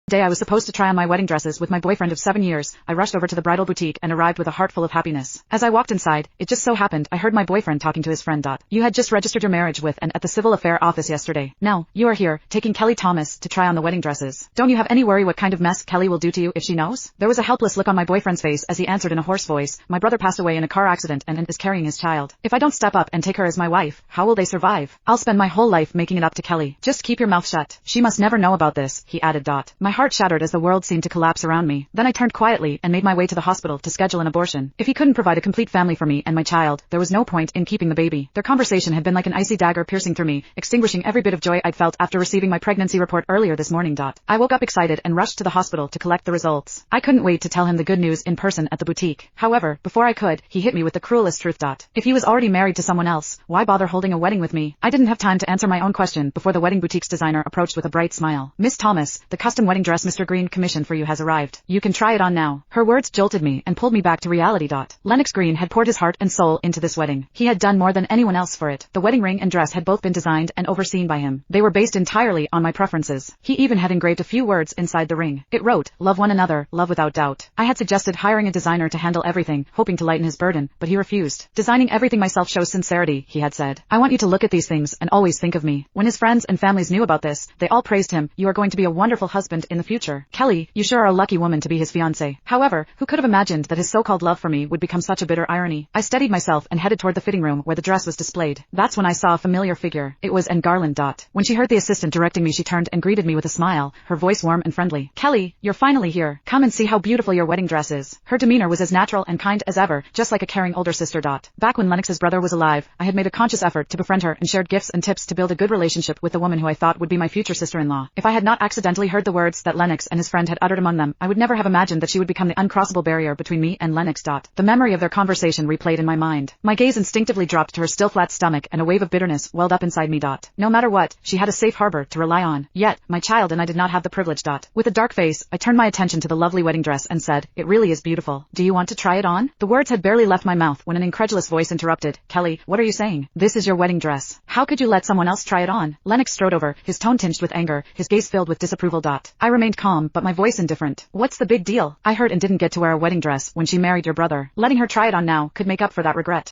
Day I was supposed to try on my wedding dresses with my boyfriend of 7 years, I rushed over to the bridal boutique and arrived with a heart full of happiness. As I walked inside, it just so happened I heard my boyfriend talking to his friend. You had just registered your marriage with and at the civil affair office yesterday. Now, you are here, taking Kelly Thomas to try on the wedding dresses. Don't you have any worry what kind of mess Kelly will do to you if she knows? There was a helpless look on my boyfriend's face as he answered in a hoarse voice, my brother passed away in a car accident and is carrying his child. If I don't step up and take her as my wife, how will they survive? I'll spend my whole life making it up to Kelly. Just keep your mouth shut. She must never know about this, he added. My heart shattered as the world seemed to collapse around me. Then I turned quietly and made my way to the hospital to schedule an abortion. If he couldn't provide a complete family for me and my child, there was no point in keeping the baby. Their conversation had been like an icy dagger piercing through me, extinguishing every bit of joy I'd felt after receiving my pregnancy report earlier this morning. I woke up excited and rushed to the hospital to collect the results. I couldn't wait to tell him the good news in person at the boutique. However, before I could, he hit me with the cruelest truth. If he was already married to someone else, why bother holding a wedding with me? I didn't have time to answer my own question before the wedding boutique's designer approached with a bright smile. Miss Thomas, the custom wedding dress Mr. Green commissioned for you has arrived. You can try it on now. Her words jolted me and pulled me back to reality. Lennox Green had poured his heart and soul into this wedding. He had done more than anyone else for it. The wedding ring and dress had both been designed and overseen by him. They were based entirely on my preferences. He even had engraved a few words inside the ring. It wrote, "Love one another, love without doubt." I had suggested hiring a designer to handle everything, hoping to lighten his burden, but he refused. Designing everything myself shows sincerity, he had said. I want you to look at these things and always think of me. When his friends and families knew about this, they all praised him. You are going to be a wonderful husband in the future. Kelly, you sure are a lucky woman to be his fiancée. However, who could have imagined that his so-called love for me would become such a bitter irony? I steadied myself and headed toward the fitting room where the dress was displayed. That's when I saw a familiar figure. It was Anne Garland. When she heard the assistant directing me, she turned and greeted me with a smile, her voice warm and friendly. Kelly, you're finally here. Come and see how beautiful your wedding dress is. Her demeanor was as natural and kind as ever, just like a caring older sister. Back when Lennox's brother was alive, I had made a conscious effort to befriend her and shared gifts and tips to build a good relationship with the woman who I thought would be my future sister-in-law. If I had not accidentally heard the words that Lennox and his friend had uttered among them, I would never have imagined that she would become the uncrossable barrier between me and Lennox. The memory of their conversation replayed in my mind. My gaze instinctively dropped to her still flat stomach and a wave of bitterness welled up inside me. No matter what, she had a safe harbor to rely on. Yet, my child and I did not have the privilege. With a dark face, I turned my attention to the lovely wedding dress and said, "It really is beautiful. Do you want to try it on?" The words had barely left my mouth when an incredulous voice interrupted. "Kelly, what are you saying? This is your wedding dress. How could you let someone else try it on?" Lennox strode over, his tone tinged with anger, his gaze filled with disapproval. I remained calm, but my voice indifferent. "What's the big deal? I heard and didn't get to wear a wedding dress when she married your brother. Letting her try it on now could make up for that regret."